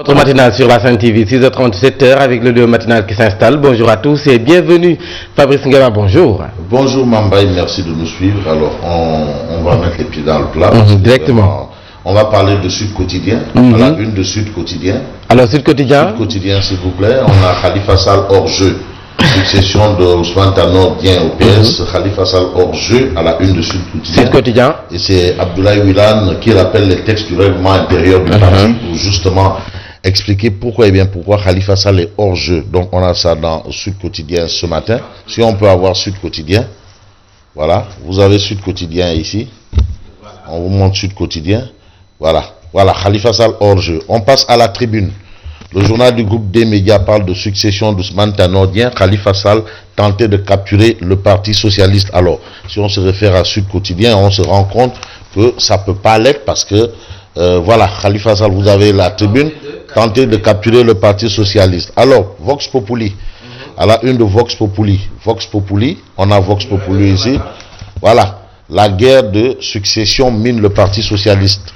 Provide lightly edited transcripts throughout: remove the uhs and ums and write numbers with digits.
Votre matinale sur la Sen TV, 6h30, 7h avec le duo matinal qui s'installe. Bonjour à tous et bienvenue. Fabrice Ngema, bonjour. Bonjour Mambaye, merci de nous suivre. Alors, on va mettre les pieds dans le plat. Directement. On va parler de Sud Quotidien, à la une de Sud Quotidien. Alors, Sud Quotidien. Sud Quotidien, s'il vous plaît. On a Khalifa Sall hors jeu. Succession de Ousmane Tanor Dieng au PS, Khalifa Sall hors jeu à la une de Sud Quotidien. Sud Quotidien. Et c'est Abdoulaye Wilane qui rappelle les textes du règlement intérieur du parti pour justement expliquer pourquoi Khalifa Sall est hors jeu. Donc on a ça dans Sud Quotidien ce matin. Si on peut avoir Sud Quotidien, voilà, vous avez Sud Quotidien ici. On vous montre Sud Quotidien. Voilà, Khalifa Sall hors jeu. On passe à la Tribune. Le journal du groupe des médias parle de succession d'Ousmane Tanor Dieng. Khalifa Sall tentait de capturer le Parti socialiste. Alors, si on se réfère à Sud Quotidien, on se rend compte que ça peut pas l'être parce que, voilà, Khalifa Sall, vous avez la Tribune, tenter de capturer le Parti socialiste. Alors, Vox Populi, à la une de Vox Populi. Vox Populi, on a Vox Populi ici. Voilà, la guerre de succession mine le Parti socialiste.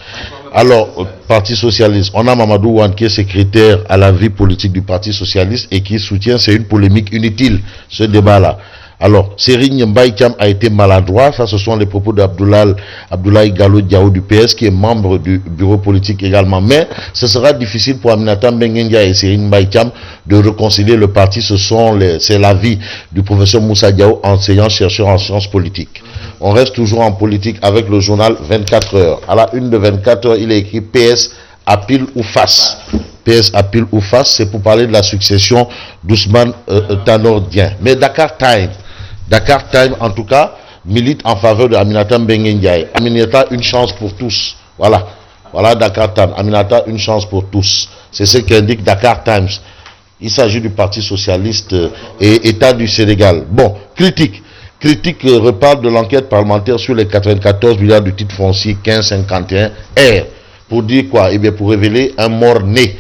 Alors, Parti socialiste, on a Mamadou Wane qui est secrétaire à la vie politique du Parti socialiste et qui soutient, c'est une polémique inutile, ce débat-là. Alors, Serigne Mbaye Thiam a été maladroit, ça ce sont les propos d'Abdoulaye Gallo Diao du PS qui est membre du bureau politique également. Mais ce sera difficile pour Aminata Mbengue Ndiaye et Serigne Mbaye Thiam de réconcilier le parti, c'est l'avis du professeur Moussa Diao, enseignant-chercheur en sciences politiques. On reste toujours en politique avec le journal 24 heures. À la une de 24 heures, il est écrit PS à pile ou face. PS à pile ou face, c'est pour parler de la succession d'Ousmane Tanor Dieng. Mais Dakar Time, en tout cas, milite en faveur de Aminata Mbengue Ndiaye. Aminata, une chance pour tous. Voilà Dakar Time. Aminata, une chance pour tous. C'est ce qu'indique Dakar Times. Il s'agit du Parti socialiste et État du Sénégal. Bon, critique reparle de l'enquête parlementaire sur les 94 milliards du titre foncier 1551 R. Pour dire quoi? Eh bien, pour révéler un mort-né.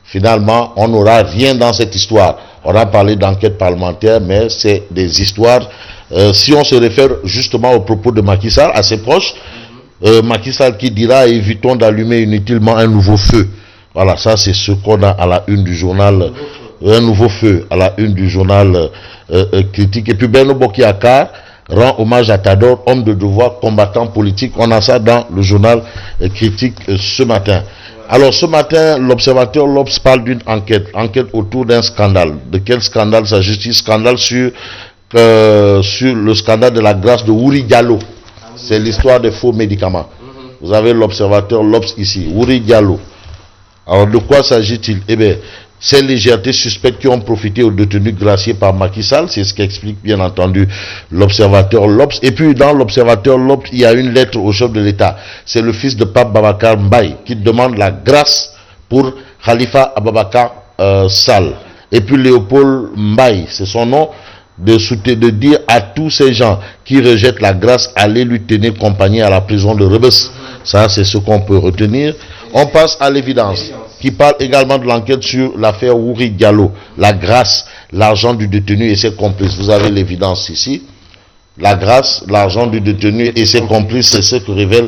Finalement, on n'aura rien dans cette histoire. On a parlé d'enquête parlementaire, mais c'est des histoires. Si on se réfère justement aux propos de Macky Sall, à ses proches, Macky Sall qui dira évitons d'allumer inutilement un nouveau feu. Voilà, ça c'est ce qu'on a à la une du journal. Un nouveau feu à la une du journal critique. Et puis Benno Bokk-Yakaar rend hommage à Tador, homme de devoir, combattant politique. On a ça dans le journal critique ce matin. Alors ce matin, l'observateur L'Obs parle d'une enquête autour d'un scandale. De quel scandale s'agit-il? Scandale sur le scandale de la grâce de Wuri Diallo. C'est l'histoire des faux médicaments. Vous avez l'observateur L'Obs ici, Wuri Diallo. Alors de quoi s'agit-il? Eh bien, ces légèretés suspectes qui ont profité aux détenus graciés par Macky Sall, c'est ce qu'explique bien entendu l'observateur L'Obs. Et puis dans l'observateur L'Obs, il y a une lettre au chef de l'État. C'est le fils de Pape Babacar Mbaye qui demande la grâce pour Khalifa Ababacar Sall. Et puis Léopold Mbaye, c'est son nom, de dire à tous ces gens qui rejettent la grâce, allez lui tenir compagnie à la prison de Rebeuss. Ça, c'est ce qu'on peut retenir. On passe à l'évidence, qui parle également de l'enquête sur l'affaire Wuri Diallo, la grâce, l'argent du détenu et ses complices. Vous avez l'évidence ici. La grâce, l'argent du détenu et ses complices, c'est ce que révèle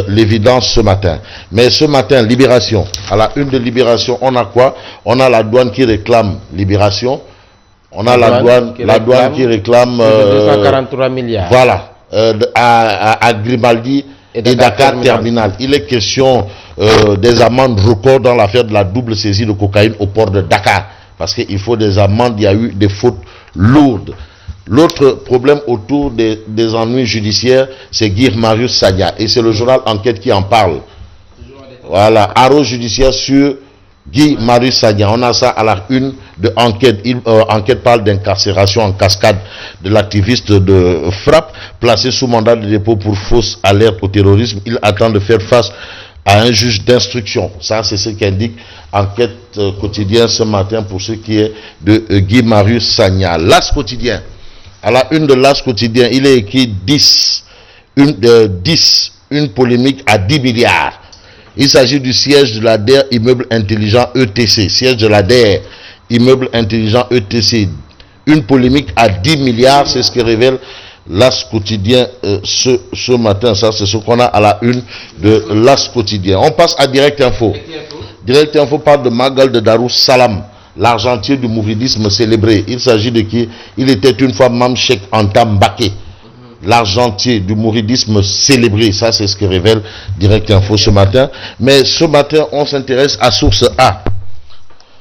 l'évidence ce matin. Mais ce matin, Libération. À la une de Libération, on a quoi? On a la douane qui réclame Libération. On a la douane qui réclame 243 milliards. Voilà, à Grimaldi et Dakar Terminal. Il est question des amendes records dans l'affaire de la double saisie de cocaïne au port de Dakar. Parce qu'il faut des amendes, il y a eu des fautes lourdes. L'autre problème autour des ennuis judiciaires, c'est Guy Marius Sagna. Et c'est le journal Enquête qui en parle. Voilà, arrêt judiciaire sur Guy Marius Sagna. On a ça à la une de Enquête. Enquête parle d'incarcération en cascade de l'activiste de Frappe, placé sous mandat de dépôt pour fausse alerte au terrorisme. Il attend de faire face à un juge d'instruction. Ça, c'est ce qu'indique Enquête quotidien ce matin pour ce qui est de Guy Marius Sagna. L'As quotidien. À la une de l'As quotidien, il est écrit 10, une polémique à 10 milliards. Il s'agit du siège de la DER Immeuble Intelligent ETC. Siège de la DER Immeuble Intelligent ETC. Une polémique à 10 milliards, c'est ce que révèle l'As quotidien ce matin. Ça, c'est ce qu'on a à la une de l'As quotidien. On passe à Direct Info. Direct Info parle de Magal de Darou Salam, l'argentier du mouridisme célébré. Il s'agit de qui? Il était une fois Mam Cheikh Anta Mbaké, l'argentier du mouridisme célébré. Ça, c'est ce que révèle Direct Info ce matin. Mais ce matin, on s'intéresse à Source A,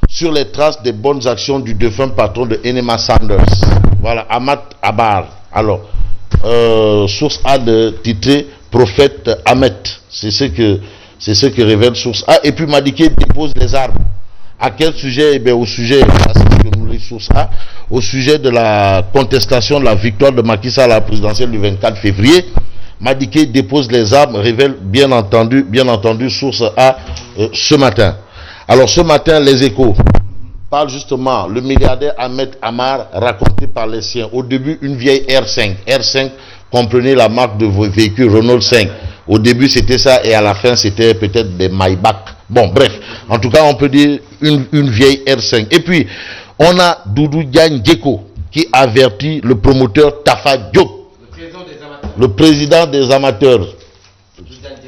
sur les traces des bonnes actions du défunt patron de Enema Sanders. Voilà, Ahmad Abar. Alors, Source A de titré Prophète Ahmed. C'est ce que révèle Source A. Et puis Madické dépose des armes. À quel sujet? Eh bien, au sujet, c'est ce que nous lit Source A, au sujet de la contestation de la victoire de Macky Sall à la présidentielle du 24 février. Madické dépose les armes, révèle bien entendu Source A ce matin. Alors ce matin, les Échos parlent justement, le milliardaire Ahmed Amar raconté par les siens. Au début, une vieille R5. R5 comprenait la marque de vos véhicules Renault 5. Au début, c'était ça et à la fin, c'était peut-être des Maybach. Bon, bref. En tout cas, on peut dire une vieille R5. Et puis, on a Doudou Diagne Diéko qui avertit le promoteur Tafa Diop, le président des amateurs,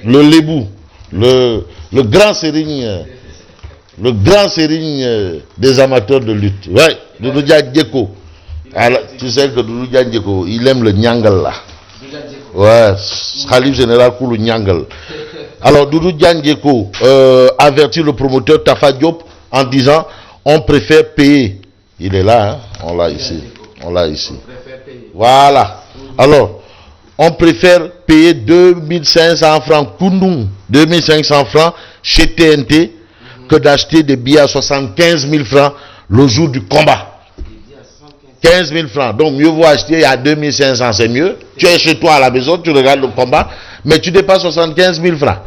le Lébou, le grand Serigne. Le grand Serigne des amateurs de lutte. Ouais, Doudou Diagne Diéko. Tu sais que Doudou Diagne Diéko, il aime le Nyangal là. Ouais, Khalif général Koulou Nyangal. Alors Doudou Diagne Diéko avertit le promoteur Tafa Diop en disant on préfère payer. Il est là, hein? On l'a ici. Voilà. Alors, on préfère payer 2500 francs Koundou, 2500 francs chez TNT que d'acheter des billets à 75 000 francs le jour du combat. 15 000 francs. Donc mieux vaut acheter à 2500, c'est mieux. Tu es chez toi à la maison, tu regardes le combat, mais tu dépasses 75 000 francs.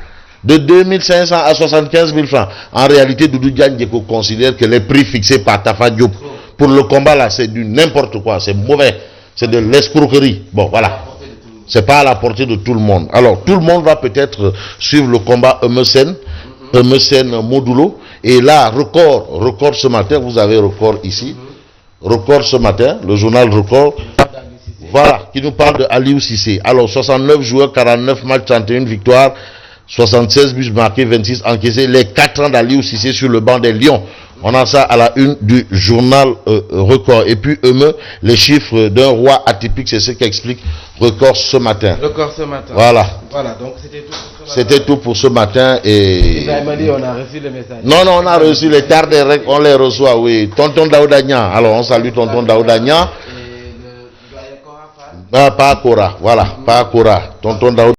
De 2500 à 75 000 francs. En réalité, Doudou Diagne Diéko considère que les prix fixés par Tafa Diop pour le combat là, c'est du n'importe quoi, c'est mauvais, c'est de l'escroquerie. Bon, voilà. C'est pas à la portée de tout le monde. Alors, tout le monde va peut-être suivre le combat Eumeu Sène Modulo. Et là, record ce matin, vous avez record ici. Record ce matin, le journal Record. Voilà, qui nous parle de Aliou Cissé. Alors, 69 joueurs, 49 matchs, 31 victoires, 76 buts marqués, 26 encaissés. Les 4 ans d'Aliou Cissé sur le banc des Lions. On a ça à la une du journal Record. Et puis, les chiffres d'un roi atypique, c'est ce qu'explique Record ce matin. Voilà. Donc c'était tout pour ce matin. Et on a reçu le message. Non, on a reçu les tards, on les reçoit, oui. Tonton Daouda Niang. Alors, on salue Tonton Daouda Niang. Pas Cora, voilà, pas Cora. Tonton Daouda.